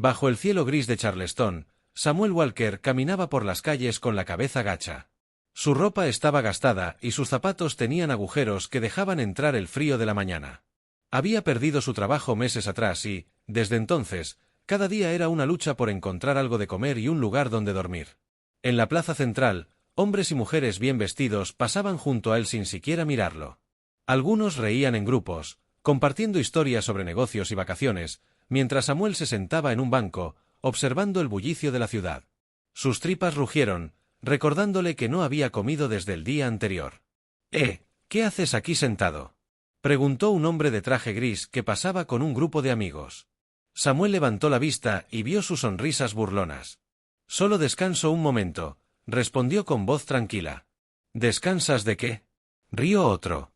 Bajo el cielo gris de Charleston, Samuel Walker caminaba por las calles con la cabeza gacha. Su ropa estaba gastada y sus zapatos tenían agujeros que dejaban entrar el frío de la mañana. Había perdido su trabajo meses atrás y, desde entonces, cada día era una lucha por encontrar algo de comer y un lugar donde dormir. En la plaza central, hombres y mujeres bien vestidos pasaban junto a él sin siquiera mirarlo. Algunos reían en grupos, compartiendo historias sobre negocios y vacaciones, mientras Samuel se sentaba en un banco, observando el bullicio de la ciudad. Sus tripas rugieron, recordándole que no había comido desde el día anterior. ¿Qué haces aquí sentado?, preguntó un hombre de traje gris que pasaba con un grupo de amigos. Samuel levantó la vista y vio sus sonrisas burlonas. Solo descanso un momento, respondió con voz tranquila. ¿Descansas de qué?, rió otro.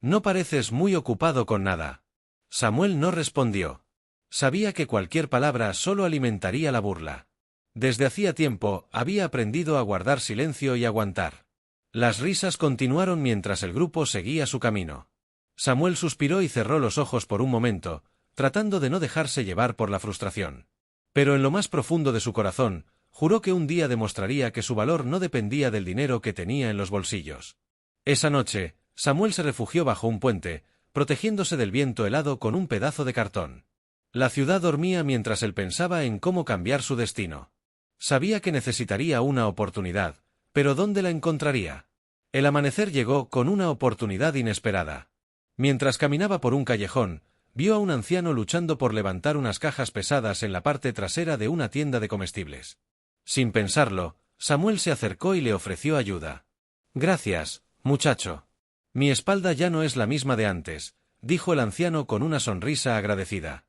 No pareces muy ocupado con nada. Samuel no respondió. Sabía que cualquier palabra solo alimentaría la burla. Desde hacía tiempo había aprendido a guardar silencio y aguantar. Las risas continuaron mientras el grupo seguía su camino. Samuel suspiró y cerró los ojos por un momento, tratando de no dejarse llevar por la frustración. Pero en lo más profundo de su corazón, juró que un día demostraría que su valor no dependía del dinero que tenía en los bolsillos. Esa noche, Samuel se refugió bajo un puente, protegiéndose del viento helado con un pedazo de cartón. La ciudad dormía mientras él pensaba en cómo cambiar su destino. Sabía que necesitaría una oportunidad, pero ¿dónde la encontraría? El amanecer llegó con una oportunidad inesperada. Mientras caminaba por un callejón, vio a un anciano luchando por levantar unas cajas pesadas en la parte trasera de una tienda de comestibles. Sin pensarlo, Samuel se acercó y le ofreció ayuda. «Gracias, muchacho. Mi espalda ya no es la misma de antes», dijo el anciano con una sonrisa agradecida.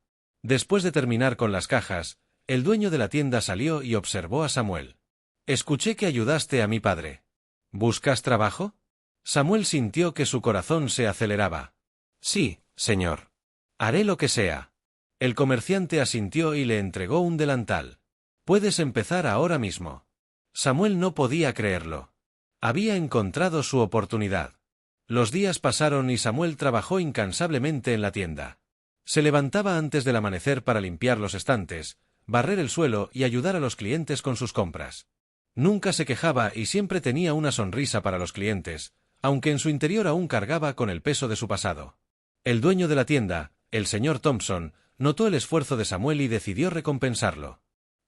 Después de terminar con las cajas, el dueño de la tienda salió y observó a Samuel. «Escuché que ayudaste a mi padre. ¿Buscas trabajo?». Samuel sintió que su corazón se aceleraba. «Sí, señor. Haré lo que sea». El comerciante asintió y le entregó un delantal. «Puedes empezar ahora mismo». Samuel no podía creerlo. Había encontrado su oportunidad. Los días pasaron y Samuel trabajó incansablemente en la tienda. Se levantaba antes del amanecer para limpiar los estantes, barrer el suelo y ayudar a los clientes con sus compras. Nunca se quejaba y siempre tenía una sonrisa para los clientes, aunque en su interior aún cargaba con el peso de su pasado. El dueño de la tienda, el señor Thompson, notó el esfuerzo de Samuel y decidió recompensarlo.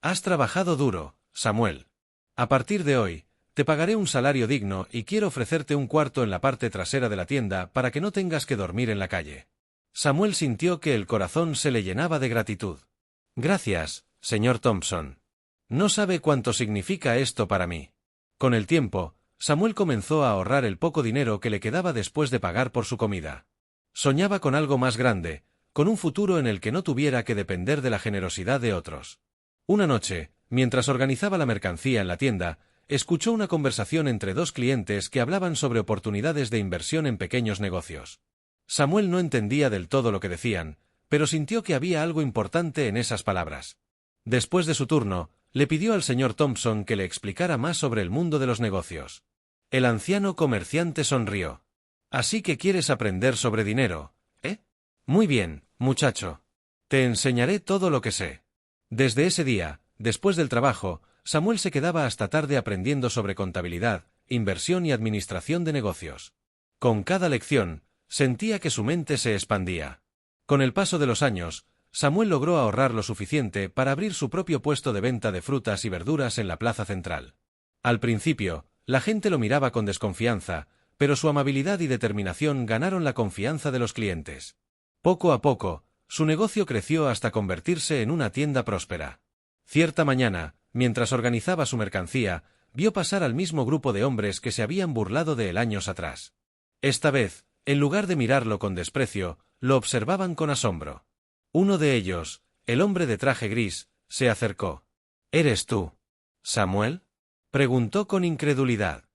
«Has trabajado duro, Samuel. A partir de hoy, te pagaré un salario digno y quiero ofrecerte un cuarto en la parte trasera de la tienda para que no tengas que dormir en la calle». Samuel sintió que el corazón se le llenaba de gratitud. «Gracias, señor Thompson. No sabe cuánto significa esto para mí». Con el tiempo, Samuel comenzó a ahorrar el poco dinero que le quedaba después de pagar por su comida. Soñaba con algo más grande, con un futuro en el que no tuviera que depender de la generosidad de otros. Una noche, mientras organizaba la mercancía en la tienda, escuchó una conversación entre dos clientes que hablaban sobre oportunidades de inversión en pequeños negocios. Samuel no entendía del todo lo que decían, pero sintió que había algo importante en esas palabras. Después de su turno, le pidió al señor Thompson que le explicara más sobre el mundo de los negocios. El anciano comerciante sonrió. «Así que quieres aprender sobre dinero, ¿eh? Muy bien, muchacho. Te enseñaré todo lo que sé». Desde ese día, después del trabajo, Samuel se quedaba hasta tarde aprendiendo sobre contabilidad, inversión y administración de negocios. Con cada lección, sentía que su mente se expandía. Con el paso de los años, Samuel logró ahorrar lo suficiente para abrir su propio puesto de venta de frutas y verduras en la plaza central. Al principio, la gente lo miraba con desconfianza, pero su amabilidad y determinación ganaron la confianza de los clientes. Poco a poco, su negocio creció hasta convertirse en una tienda próspera. Cierta mañana, mientras organizaba su mercancía, vio pasar al mismo grupo de hombres que se habían burlado de él años atrás. Esta vez, en lugar de mirarlo con desprecio, lo observaban con asombro. Uno de ellos, el hombre de traje gris, se acercó. «¿Eres tú, Samuel?», preguntó con incredulidad.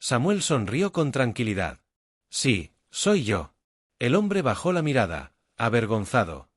Samuel sonrió con tranquilidad. «Sí, soy yo». El hombre bajó la mirada, avergonzado.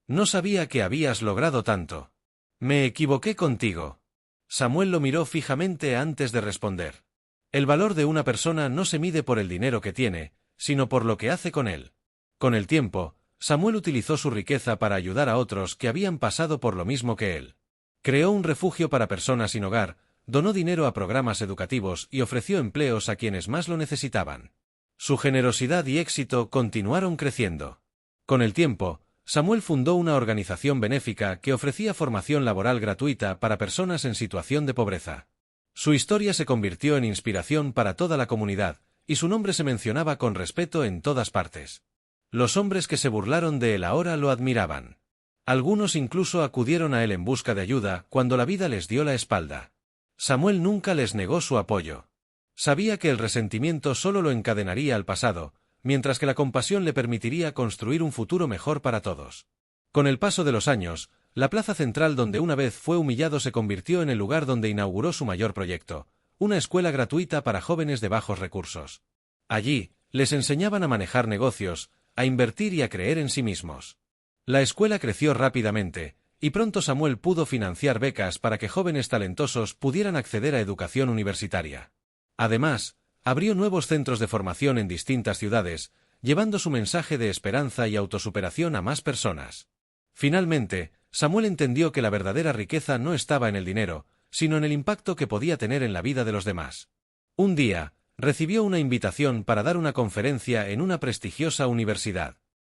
«No sabía que habías logrado tanto. Me equivoqué contigo». Samuel lo miró fijamente antes de responder. El valor de una persona no se mide por el dinero que tiene, sino por lo que hace con él. Con el tiempo, Samuel utilizó su riqueza para ayudar a otros que habían pasado por lo mismo que él. Creó un refugio para personas sin hogar, donó dinero a programas educativos y ofreció empleos a quienes más lo necesitaban. Su generosidad y éxito continuaron creciendo. Con el tiempo, Samuel fundó una organización benéfica que ofrecía formación laboral gratuita para personas en situación de pobreza. Su historia se convirtió en inspiración para toda la comunidad, y su nombre se mencionaba con respeto en todas partes. Los hombres que se burlaron de él ahora lo admiraban. Algunos incluso acudieron a él en busca de ayuda cuando la vida les dio la espalda. Samuel nunca les negó su apoyo. Sabía que el resentimiento solo lo encadenaría al pasado, mientras que la compasión le permitiría construir un futuro mejor para todos. Con el paso de los años, la plaza central donde una vez fue humillado se convirtió en el lugar donde inauguró su mayor proyecto, una escuela gratuita para jóvenes de bajos recursos. Allí, les enseñaban a manejar negocios, a invertir y a creer en sí mismos. La escuela creció rápidamente, y pronto Samuel pudo financiar becas para que jóvenes talentosos pudieran acceder a educación universitaria. Además, abrió nuevos centros de formación en distintas ciudades, llevando su mensaje de esperanza y autosuperación a más personas. Finalmente, Samuel entendió que la verdadera riqueza no estaba en el dinero, sino en el impacto que podía tener en la vida de los demás. Un día, recibió una invitación para dar una conferencia en una prestigiosa universidad.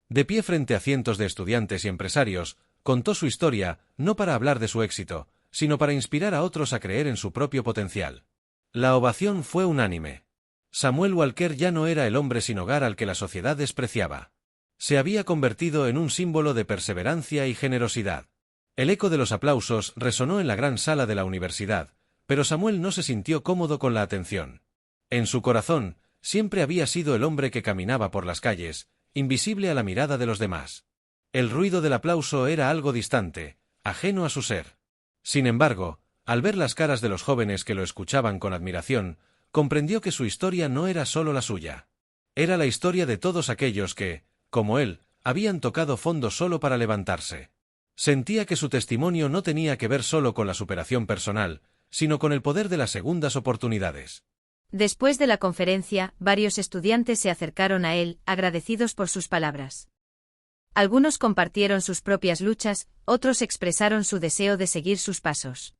De pie frente a cientos de estudiantes y empresarios, contó su historia, no para hablar de su éxito, sino para inspirar a otros a creer en su propio potencial. La ovación fue unánime. Samuel Walker ya no era el hombre sin hogar al que la sociedad despreciaba. Se había convertido en un símbolo de perseverancia y generosidad. El eco de los aplausos resonó en la gran sala de la universidad, pero Samuel no se sintió cómodo con la atención. En su corazón, siempre había sido el hombre que caminaba por las calles, invisible a la mirada de los demás. El ruido del aplauso era algo distante, ajeno a su ser. Sin embargo, al ver las caras de los jóvenes que lo escuchaban con admiración, comprendió que su historia no era solo la suya. Era la historia de todos aquellos que, como él, habían tocado fondo solo para levantarse. Sentía que su testimonio no tenía que ver solo con la superación personal, sino con el poder de las segundas oportunidades. Después de la conferencia, varios estudiantes se acercaron a él, agradecidos por sus palabras. Algunos compartieron sus propias luchas, otros expresaron su deseo de seguir sus pasos.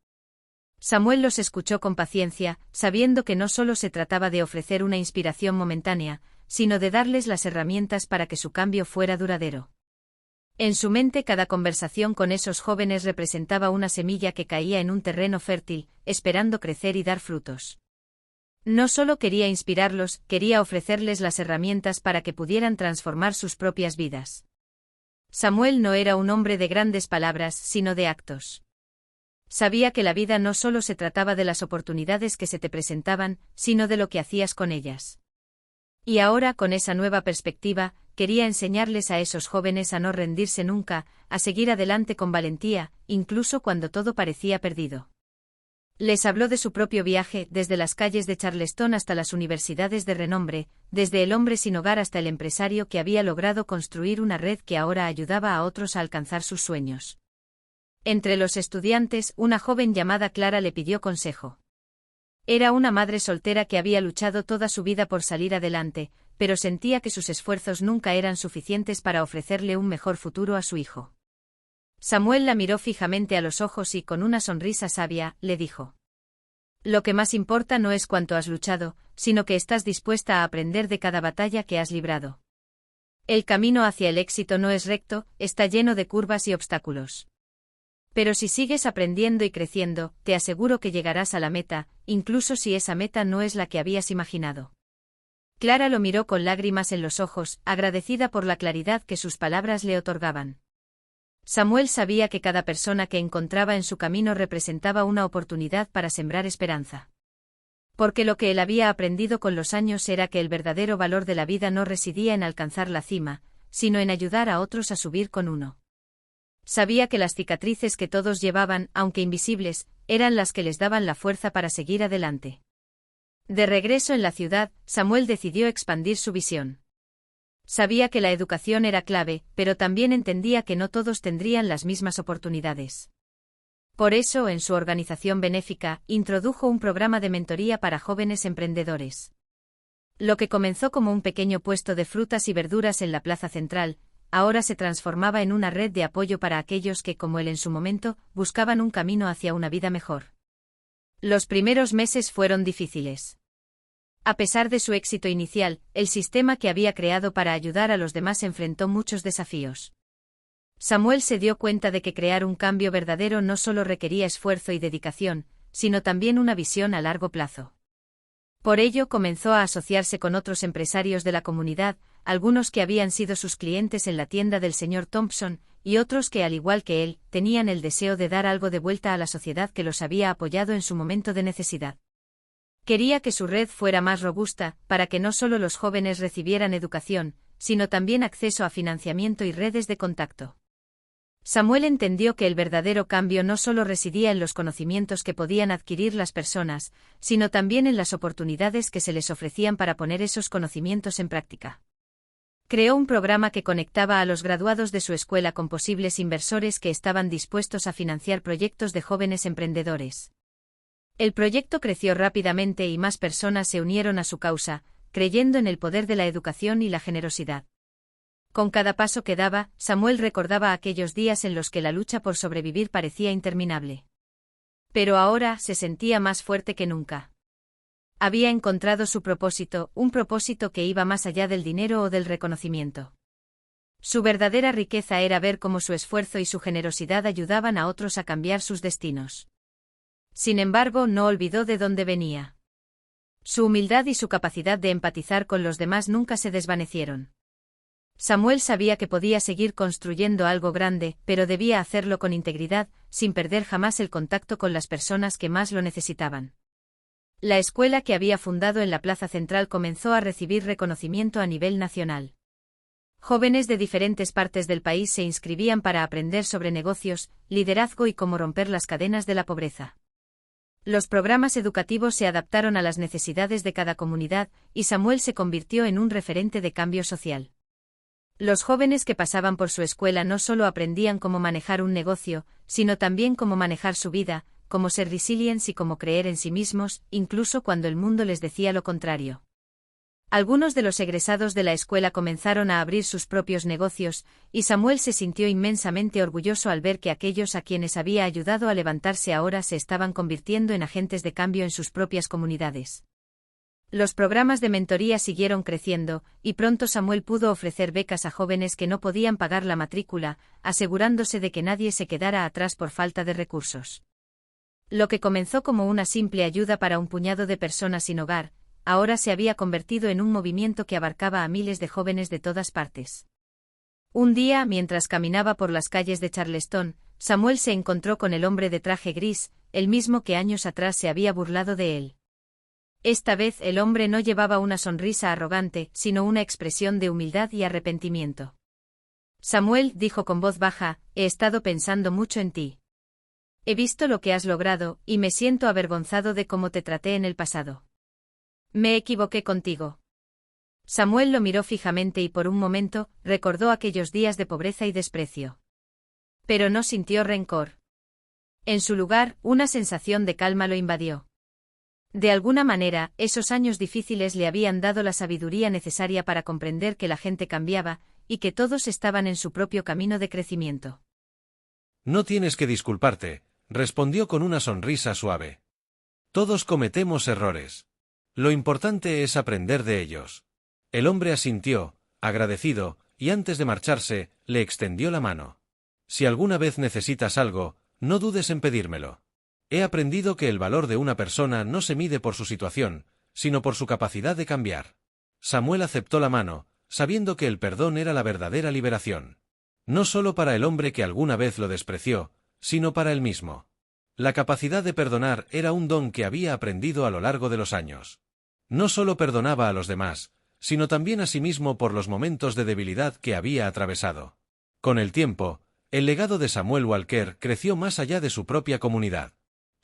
Samuel los escuchó con paciencia, sabiendo que no solo se trataba de ofrecer una inspiración momentánea, sino de darles las herramientas para que su cambio fuera duradero. En su mente cada conversación con esos jóvenes representaba una semilla que caía en un terreno fértil, esperando crecer y dar frutos. No solo quería inspirarlos, quería ofrecerles las herramientas para que pudieran transformar sus propias vidas. Samuel no era un hombre de grandes palabras, sino de actos. Sabía que la vida no solo se trataba de las oportunidades que se te presentaban, sino de lo que hacías con ellas. Y ahora, con esa nueva perspectiva, quería enseñarles a esos jóvenes a no rendirse nunca, a seguir adelante con valentía, incluso cuando todo parecía perdido. Les habló de su propio viaje, desde las calles de Charleston hasta las universidades de renombre, desde el hombre sin hogar hasta el empresario que había logrado construir una red que ahora ayudaba a otros a alcanzar sus sueños. Entre los estudiantes, una joven llamada Clara le pidió consejo. Era una madre soltera que había luchado toda su vida por salir adelante, pero sentía que sus esfuerzos nunca eran suficientes para ofrecerle un mejor futuro a su hijo. Samuel la miró fijamente a los ojos y, con una sonrisa sabia, le dijo: «Lo que más importa no es cuánto has luchado, sino que estás dispuesta a aprender de cada batalla que has librado. El camino hacia el éxito no es recto, está lleno de curvas y obstáculos. Pero si sigues aprendiendo y creciendo, te aseguro que llegarás a la meta, incluso si esa meta no es la que habías imaginado». Clara lo miró con lágrimas en los ojos, agradecida por la claridad que sus palabras le otorgaban. Samuel sabía que cada persona que encontraba en su camino representaba una oportunidad para sembrar esperanza. Porque lo que él había aprendido con los años era que el verdadero valor de la vida no residía en alcanzar la cima, sino en ayudar a otros a subir con uno. Sabía que las cicatrices que todos llevaban, aunque invisibles, eran las que les daban la fuerza para seguir adelante. De regreso en la ciudad, Samuel decidió expandir su visión. Sabía que la educación era clave, pero también entendía que no todos tendrían las mismas oportunidades. Por eso, en su organización benéfica, introdujo un programa de mentoría para jóvenes emprendedores. Lo que comenzó como un pequeño puesto de frutas y verduras en la plaza central, ahora se transformaba en una red de apoyo para aquellos que, como él en su momento, buscaban un camino hacia una vida mejor. Los primeros meses fueron difíciles. A pesar de su éxito inicial, el sistema que había creado para ayudar a los demás enfrentó muchos desafíos. Samuel se dio cuenta de que crear un cambio verdadero no solo requería esfuerzo y dedicación, sino también una visión a largo plazo. Por ello comenzó a asociarse con otros empresarios de la comunidad, algunos que habían sido sus clientes en la tienda del señor Thompson, y otros que, al igual que él, tenían el deseo de dar algo de vuelta a la sociedad que los había apoyado en su momento de necesidad. Quería que su red fuera más robusta, para que no solo los jóvenes recibieran educación, sino también acceso a financiamiento y redes de contacto. Samuel entendió que el verdadero cambio no solo residía en los conocimientos que podían adquirir las personas, sino también en las oportunidades que se les ofrecían para poner esos conocimientos en práctica. Creó un programa que conectaba a los graduados de su escuela con posibles inversores que estaban dispuestos a financiar proyectos de jóvenes emprendedores. El proyecto creció rápidamente y más personas se unieron a su causa, creyendo en el poder de la educación y la generosidad. Con cada paso que daba, Samuel recordaba aquellos días en los que la lucha por sobrevivir parecía interminable. Pero ahora se sentía más fuerte que nunca. Había encontrado su propósito, un propósito que iba más allá del dinero o del reconocimiento. Su verdadera riqueza era ver cómo su esfuerzo y su generosidad ayudaban a otros a cambiar sus destinos. Sin embargo, no olvidó de dónde venía. Su humildad y su capacidad de empatizar con los demás nunca se desvanecieron. Samuel sabía que podía seguir construyendo algo grande, pero debía hacerlo con integridad, sin perder jamás el contacto con las personas que más lo necesitaban. La escuela que había fundado en la Plaza Central comenzó a recibir reconocimiento a nivel nacional. Jóvenes de diferentes partes del país se inscribían para aprender sobre negocios, liderazgo y cómo romper las cadenas de la pobreza. Los programas educativos se adaptaron a las necesidades de cada comunidad, y Samuel se convirtió en un referente de cambio social. Los jóvenes que pasaban por su escuela no solo aprendían cómo manejar un negocio, sino también cómo manejar su vida, cómo ser resilientes y cómo creer en sí mismos, incluso cuando el mundo les decía lo contrario. Algunos de los egresados de la escuela comenzaron a abrir sus propios negocios, y Samuel se sintió inmensamente orgulloso al ver que aquellos a quienes había ayudado a levantarse ahora se estaban convirtiendo en agentes de cambio en sus propias comunidades. Los programas de mentoría siguieron creciendo, y pronto Samuel pudo ofrecer becas a jóvenes que no podían pagar la matrícula, asegurándose de que nadie se quedara atrás por falta de recursos. Lo que comenzó como una simple ayuda para un puñado de personas sin hogar, ahora se había convertido en un movimiento que abarcaba a miles de jóvenes de todas partes. Un día, mientras caminaba por las calles de Charleston, Samuel se encontró con el hombre de traje gris, el mismo que años atrás se había burlado de él. Esta vez el hombre no llevaba una sonrisa arrogante, sino una expresión de humildad y arrepentimiento. Samuel, dijo con voz baja, he estado pensando mucho en ti. He visto lo que has logrado, y me siento avergonzado de cómo te traté en el pasado. Me equivoqué contigo. Samuel lo miró fijamente y por un momento, recordó aquellos días de pobreza y desprecio. Pero no sintió rencor. En su lugar, una sensación de calma lo invadió. De alguna manera, esos años difíciles le habían dado la sabiduría necesaria para comprender que la gente cambiaba, y que todos estaban en su propio camino de crecimiento. No tienes que disculparte, respondió con una sonrisa suave. Todos cometemos errores. Lo importante es aprender de ellos. El hombre asintió, agradecido, y antes de marcharse, le extendió la mano. Si alguna vez necesitas algo, no dudes en pedírmelo. He aprendido que el valor de una persona no se mide por su situación, sino por su capacidad de cambiar. Samuel aceptó la mano, sabiendo que el perdón era la verdadera liberación. No solo para el hombre que alguna vez lo despreció, sino para él mismo. La capacidad de perdonar era un don que había aprendido a lo largo de los años. No solo perdonaba a los demás, sino también a sí mismo por los momentos de debilidad que había atravesado. Con el tiempo, el legado de Samuel Walker creció más allá de su propia comunidad.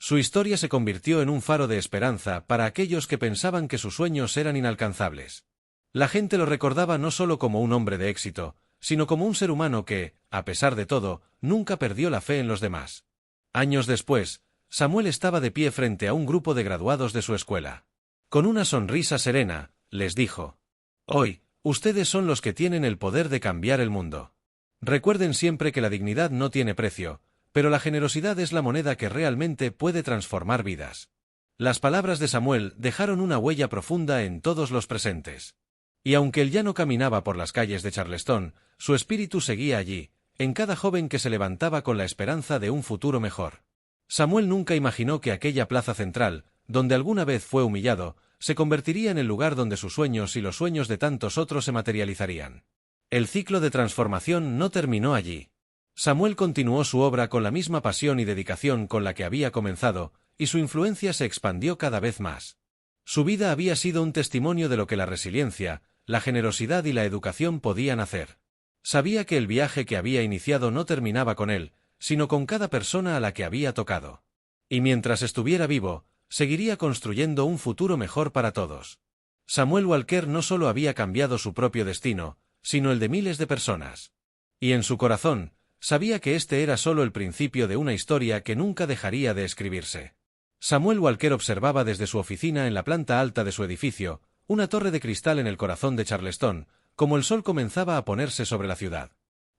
Su historia se convirtió en un faro de esperanza para aquellos que pensaban que sus sueños eran inalcanzables. La gente lo recordaba no solo como un hombre de éxito, sino como un ser humano que, a pesar de todo, nunca perdió la fe en los demás. Años después, Samuel estaba de pie frente a un grupo de graduados de su escuela. Con una sonrisa serena, les dijo: «Hoy, ustedes son los que tienen el poder de cambiar el mundo. Recuerden siempre que la dignidad no tiene precio, pero la generosidad es la moneda que realmente puede transformar vidas. Las palabras de Samuel dejaron una huella profunda en todos los presentes. Y aunque él ya no caminaba por las calles de Charleston, su espíritu seguía allí, en cada joven que se levantaba con la esperanza de un futuro mejor. Samuel nunca imaginó que aquella plaza central, donde alguna vez fue humillado, se convertiría en el lugar donde sus sueños y los sueños de tantos otros se materializarían. El ciclo de transformación no terminó allí. Samuel continuó su obra con la misma pasión y dedicación con la que había comenzado, y su influencia se expandió cada vez más. Su vida había sido un testimonio de lo que la resiliencia, la generosidad y la educación podían hacer. Sabía que el viaje que había iniciado no terminaba con él, sino con cada persona a la que había tocado. Y mientras estuviera vivo, seguiría construyendo un futuro mejor para todos. Samuel Walker no solo había cambiado su propio destino, sino el de miles de personas. Y en su corazón, sabía que este era solo el principio de una historia que nunca dejaría de escribirse. Samuel Walker observaba desde su oficina en la planta alta de su edificio, una torre de cristal en el corazón de Charleston, como el sol comenzaba a ponerse sobre la ciudad.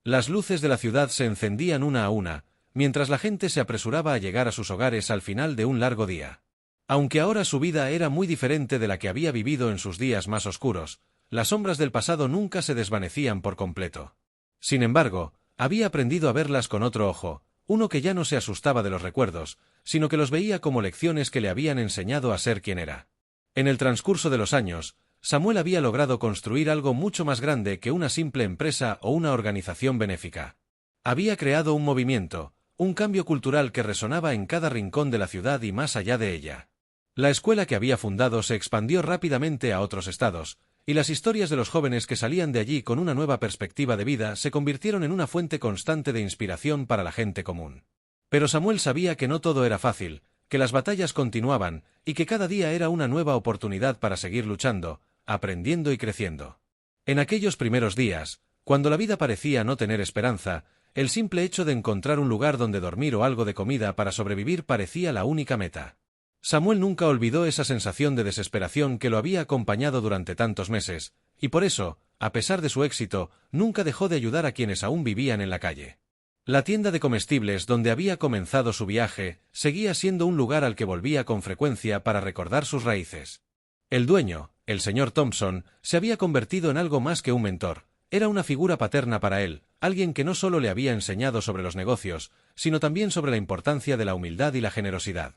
Las luces de la ciudad se encendían una a una, mientras la gente se apresuraba a llegar a sus hogares al final de un largo día. Aunque ahora su vida era muy diferente de la que había vivido en sus días más oscuros, las sombras del pasado nunca se desvanecían por completo. Sin embargo, había aprendido a verlas con otro ojo, uno que ya no se asustaba de los recuerdos, sino que los veía como lecciones que le habían enseñado a ser quien era. En el transcurso de los años, Samuel había logrado construir algo mucho más grande que una simple empresa o una organización benéfica. Había creado un movimiento, un cambio cultural que resonaba en cada rincón de la ciudad y más allá de ella. La escuela que había fundado se expandió rápidamente a otros estados, y las historias de los jóvenes que salían de allí con una nueva perspectiva de vida se convirtieron en una fuente constante de inspiración para la gente común. Pero Samuel sabía que no todo era fácil, que las batallas continuaban, y que cada día era una nueva oportunidad para seguir luchando, aprendiendo y creciendo. En aquellos primeros días, cuando la vida parecía no tener esperanza, el simple hecho de encontrar un lugar donde dormir o algo de comida para sobrevivir parecía la única meta. Samuel nunca olvidó esa sensación de desesperación que lo había acompañado durante tantos meses, y por eso, a pesar de su éxito, nunca dejó de ayudar a quienes aún vivían en la calle. La tienda de comestibles donde había comenzado su viaje seguía siendo un lugar al que volvía con frecuencia para recordar sus raíces. El dueño, el señor Thompson, se había convertido en algo más que un mentor. Era una figura paterna para él, alguien que no solo le había enseñado sobre los negocios, sino también sobre la importancia de la humildad y la generosidad.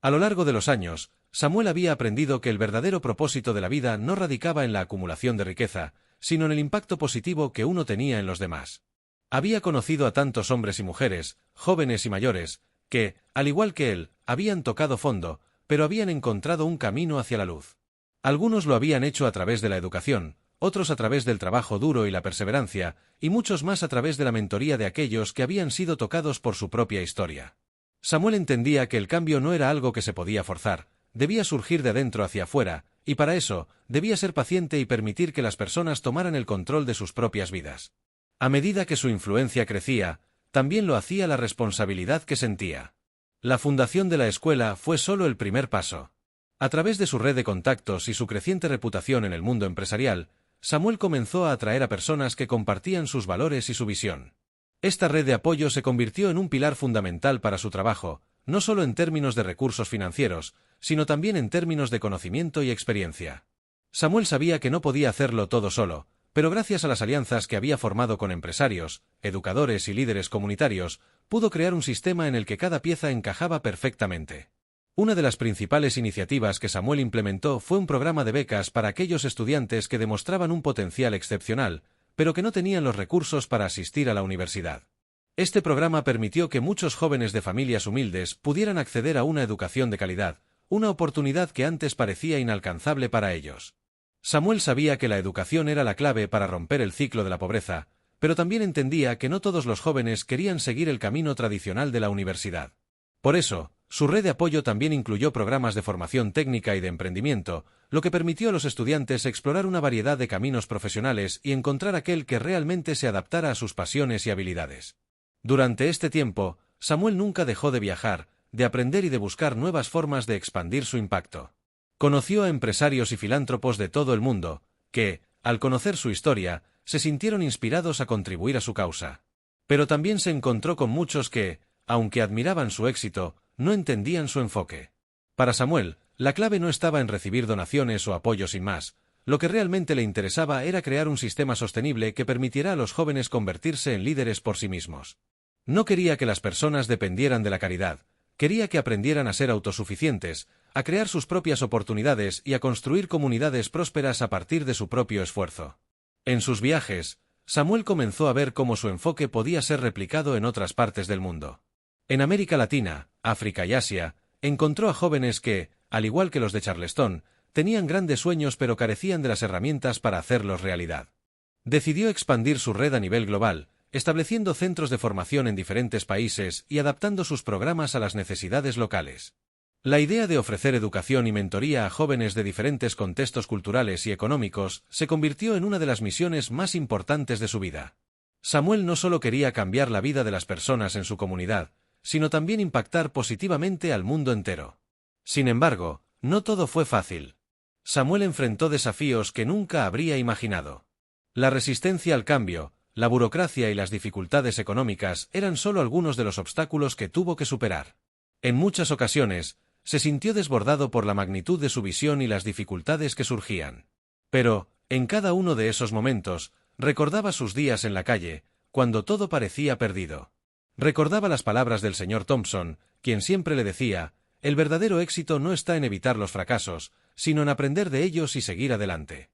A lo largo de los años, Samuel había aprendido que el verdadero propósito de la vida no radicaba en la acumulación de riqueza, sino en el impacto positivo que uno tenía en los demás. Había conocido a tantos hombres y mujeres, jóvenes y mayores, que, al igual que él, habían tocado fondo, pero habían encontrado un camino hacia la luz. Algunos lo habían hecho a través de la educación, otros a través del trabajo duro y la perseverancia, y muchos más a través de la mentoría de aquellos que habían sido tocados por su propia historia. Samuel entendía que el cambio no era algo que se podía forzar, debía surgir de dentro hacia afuera, y para eso, debía ser paciente y permitir que las personas tomaran el control de sus propias vidas. A medida que su influencia crecía, también lo hacía la responsabilidad que sentía. La fundación de la escuela fue solo el primer paso. A través de su red de contactos y su creciente reputación en el mundo empresarial, Samuel comenzó a atraer a personas que compartían sus valores y su visión. Esta red de apoyo se convirtió en un pilar fundamental para su trabajo, no solo en términos de recursos financieros, sino también en términos de conocimiento y experiencia. Samuel sabía que no podía hacerlo todo solo, pero gracias a las alianzas que había formado con empresarios, educadores y líderes comunitarios, pudo crear un sistema en el que cada pieza encajaba perfectamente. Una de las principales iniciativas que Samuel implementó fue un programa de becas para aquellos estudiantes que demostraban un potencial excepcional, pero que no tenían los recursos para asistir a la universidad. Este programa permitió que muchos jóvenes de familias humildes pudieran acceder a una educación de calidad, una oportunidad que antes parecía inalcanzable para ellos. Samuel sabía que la educación era la clave para romper el ciclo de la pobreza, pero también entendía que no todos los jóvenes querían seguir el camino tradicional de la universidad. Por eso, su red de apoyo también incluyó programas de formación técnica y de emprendimiento, lo que permitió a los estudiantes explorar una variedad de caminos profesionales y encontrar aquel que realmente se adaptara a sus pasiones y habilidades. Durante este tiempo, Samuel nunca dejó de viajar, de aprender y de buscar nuevas formas de expandir su impacto. Conoció a empresarios y filántropos de todo el mundo, que, al conocer su historia, se sintieron inspirados a contribuir a su causa. Pero también se encontró con muchos que, aunque admiraban su éxito, no entendían su enfoque. Para Samuel, la clave no estaba en recibir donaciones o apoyo sin más. Lo que realmente le interesaba era crear un sistema sostenible que permitiera a los jóvenes convertirse en líderes por sí mismos. No quería que las personas dependieran de la caridad, quería que aprendieran a ser autosuficientes, a crear sus propias oportunidades y a construir comunidades prósperas a partir de su propio esfuerzo. En sus viajes, Samuel comenzó a ver cómo su enfoque podía ser replicado en otras partes del mundo. En América Latina, África y Asia, encontró a jóvenes que, al igual que los de Charleston, tenían grandes sueños pero carecían de las herramientas para hacerlos realidad. Decidió expandir su red a nivel global, estableciendo centros de formación en diferentes países y adaptando sus programas a las necesidades locales. La idea de ofrecer educación y mentoría a jóvenes de diferentes contextos culturales y económicos se convirtió en una de las misiones más importantes de su vida. Samuel no solo quería cambiar la vida de las personas en su comunidad, sino también impactar positivamente al mundo entero. Sin embargo, no todo fue fácil. Samuel enfrentó desafíos que nunca habría imaginado. La resistencia al cambio, la burocracia y las dificultades económicas eran solo algunos de los obstáculos que tuvo que superar. En muchas ocasiones, se sintió desbordado por la magnitud de su visión y las dificultades que surgían. Pero, en cada uno de esos momentos, recordaba sus días en la calle, cuando todo parecía perdido. Recordaba las palabras del señor Thompson, quien siempre le decía: el verdadero éxito no está en evitar los fracasos, sino en aprender de ellos y seguir adelante.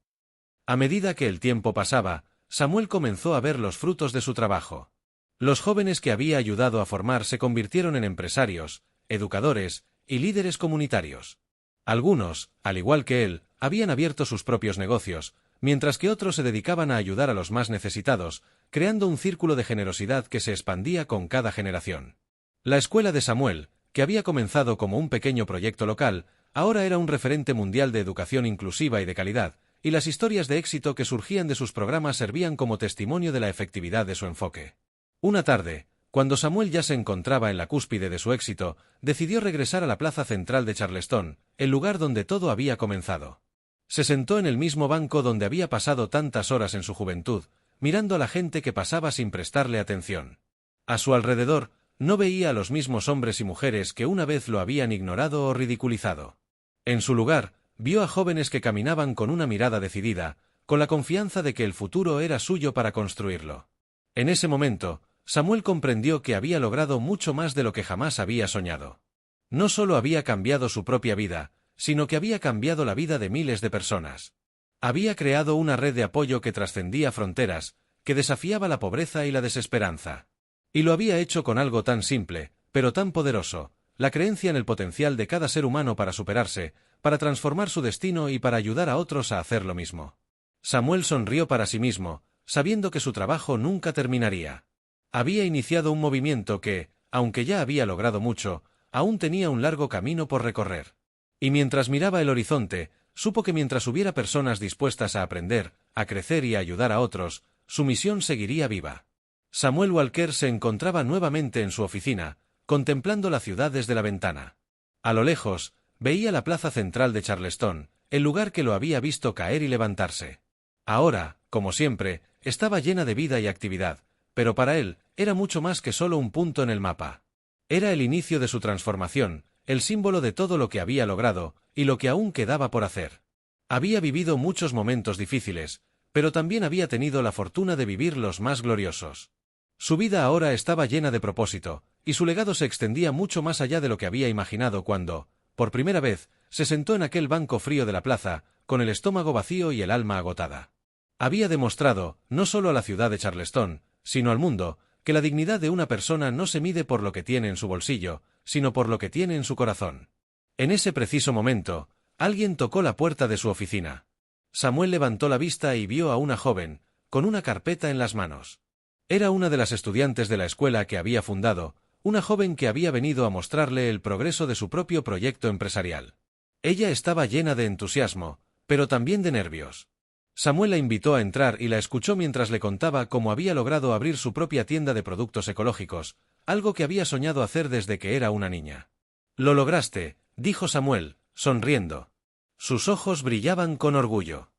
A medida que el tiempo pasaba, Samuel comenzó a ver los frutos de su trabajo. Los jóvenes que había ayudado a formar se convirtieron en empresarios, educadores y líderes comunitarios. Algunos, al igual que él, habían abierto sus propios negocios, mientras que otros se dedicaban a ayudar a los más necesitados, creando un círculo de generosidad que se expandía con cada generación. La escuela de Samuel, que había comenzado como un pequeño proyecto local, ahora era un referente mundial de educación inclusiva y de calidad, y las historias de éxito que surgían de sus programas servían como testimonio de la efectividad de su enfoque. Una tarde, cuando Samuel ya se encontraba en la cúspide de su éxito, decidió regresar a la plaza central de Charleston, el lugar donde todo había comenzado. Se sentó en el mismo banco donde había pasado tantas horas en su juventud, mirando a la gente que pasaba sin prestarle atención. A su alrededor, no veía a los mismos hombres y mujeres que una vez lo habían ignorado o ridiculizado. En su lugar, vio a jóvenes que caminaban con una mirada decidida, con la confianza de que el futuro era suyo para construirlo. En ese momento, Samuel comprendió que había logrado mucho más de lo que jamás había soñado. No solo había cambiado su propia vida, sino que había cambiado la vida de miles de personas. Había creado una red de apoyo que trascendía fronteras, que desafiaba la pobreza y la desesperanza. Y lo había hecho con algo tan simple, pero tan poderoso: la creencia en el potencial de cada ser humano para superarse, para transformar su destino y para ayudar a otros a hacer lo mismo. Samuel sonrió para sí mismo, sabiendo que su trabajo nunca terminaría. Había iniciado un movimiento que, aunque ya había logrado mucho, aún tenía un largo camino por recorrer. Y mientras miraba el horizonte, supo que mientras hubiera personas dispuestas a aprender, a crecer y a ayudar a otros, su misión seguiría viva. Samuel Walker se encontraba nuevamente en su oficina, contemplando la ciudad desde la ventana. A lo lejos, veía la plaza central de Charleston, el lugar que lo había visto caer y levantarse. Ahora, como siempre, estaba llena de vida y actividad, pero para él, era mucho más que solo un punto en el mapa. Era el inicio de su transformación, el símbolo de todo lo que había logrado, y lo que aún quedaba por hacer. Había vivido muchos momentos difíciles, pero también había tenido la fortuna de vivir los más gloriosos. Su vida ahora estaba llena de propósito, y su legado se extendía mucho más allá de lo que había imaginado cuando, por primera vez, se sentó en aquel banco frío de la plaza, con el estómago vacío y el alma agotada. Había demostrado, no solo a la ciudad de Charleston, sino al mundo, que la dignidad de una persona no se mide por lo que tiene en su bolsillo, sino por lo que tiene en su corazón. En ese preciso momento, alguien tocó la puerta de su oficina. Samuel levantó la vista y vio a una joven, con una carpeta en las manos. Era una de las estudiantes de la escuela que había fundado, una joven que había venido a mostrarle el progreso de su propio proyecto empresarial. Ella estaba llena de entusiasmo, pero también de nervios. Samuel la invitó a entrar y la escuchó mientras le contaba cómo había logrado abrir su propia tienda de productos ecológicos, algo que había soñado hacer desde que era una niña. «Lo lograste», dijo Samuel, sonriendo. Sus ojos brillaban con orgullo.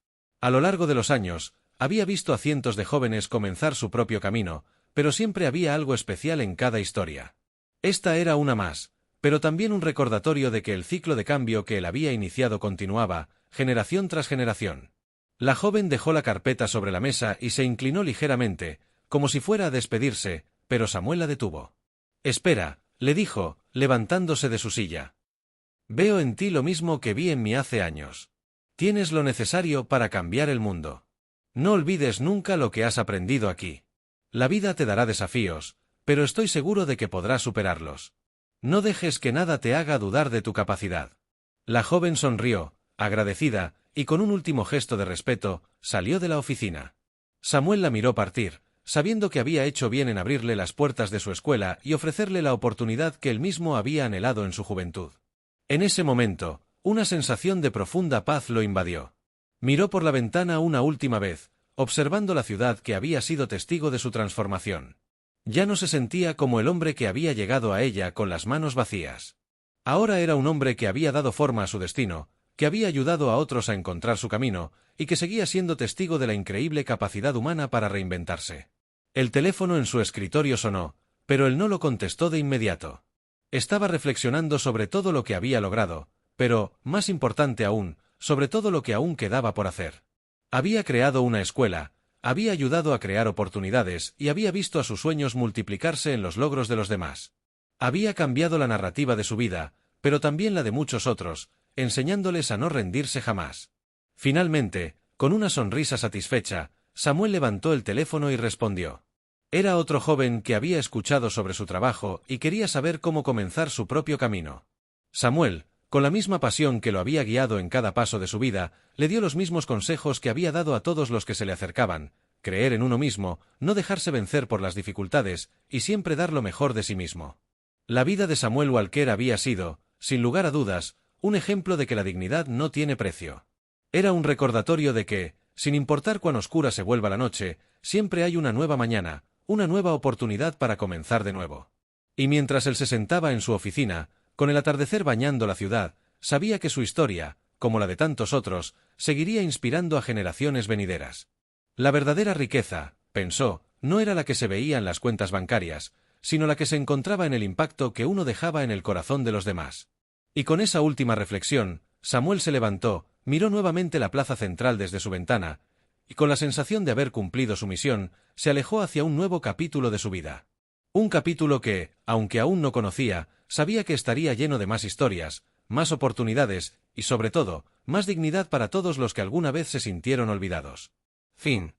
A lo largo de los años, había visto a cientos de jóvenes comenzar su propio camino, pero siempre había algo especial en cada historia. Esta era una más, pero también un recordatorio de que el ciclo de cambio que él había iniciado continuaba, generación tras generación. La joven dejó la carpeta sobre la mesa y se inclinó ligeramente, como si fuera a despedirse, pero Samuel la detuvo. «Espera», le dijo, levantándose de su silla. «Veo en ti lo mismo que vi en mí hace años. Tienes lo necesario para cambiar el mundo. No olvides nunca lo que has aprendido aquí. La vida te dará desafíos, pero estoy seguro de que podrás superarlos. No dejes que nada te haga dudar de tu capacidad». La joven sonrió, agradecida, y con un último gesto de respeto, salió de la oficina. Samuel la miró partir, sabiendo que había hecho bien en abrirle las puertas de su escuela y ofrecerle la oportunidad que él mismo había anhelado en su juventud. En ese momento, una sensación de profunda paz lo invadió. Miró por la ventana una última vez, observando la ciudad que había sido testigo de su transformación. Ya no se sentía como el hombre que había llegado a ella con las manos vacías. Ahora era un hombre que había dado forma a su destino, que había ayudado a otros a encontrar su camino, y que seguía siendo testigo de la increíble capacidad humana para reinventarse. El teléfono en su escritorio sonó, pero él no lo contestó de inmediato. Estaba reflexionando sobre todo lo que había logrado, pero, más importante aún, sobre todo lo que aún quedaba por hacer. Había creado una escuela, había ayudado a crear oportunidades y había visto a sus sueños multiplicarse en los logros de los demás. Había cambiado la narrativa de su vida, pero también la de muchos otros, enseñándoles a no rendirse jamás. Finalmente, con una sonrisa satisfecha, Samuel levantó el teléfono y respondió. Era otro joven que había escuchado sobre su trabajo y quería saber cómo comenzar su propio camino. Samuel, con la misma pasión que lo había guiado en cada paso de su vida, le dio los mismos consejos que había dado a todos los que se le acercaban: creer en uno mismo, no dejarse vencer por las dificultades, y siempre dar lo mejor de sí mismo. La vida de Samuel Walker había sido, sin lugar a dudas, un ejemplo de que la dignidad no tiene precio. Era un recordatorio de que, sin importar cuán oscura se vuelva la noche, siempre hay una nueva mañana, una nueva oportunidad para comenzar de nuevo. Y mientras él se sentaba en su oficina, con el atardecer bañando la ciudad, sabía que su historia, como la de tantos otros, seguiría inspirando a generaciones venideras. La verdadera riqueza, pensó, no era la que se veía en las cuentas bancarias, sino la que se encontraba en el impacto que uno dejaba en el corazón de los demás. Y con esa última reflexión, Samuel se levantó, miró nuevamente la plaza central desde su ventana, y con la sensación de haber cumplido su misión, se alejó hacia un nuevo capítulo de su vida. Un capítulo que, aunque aún no conocía, sabía que estaría lleno de más historias, más oportunidades, y sobre todo, más dignidad para todos los que alguna vez se sintieron olvidados. Fin.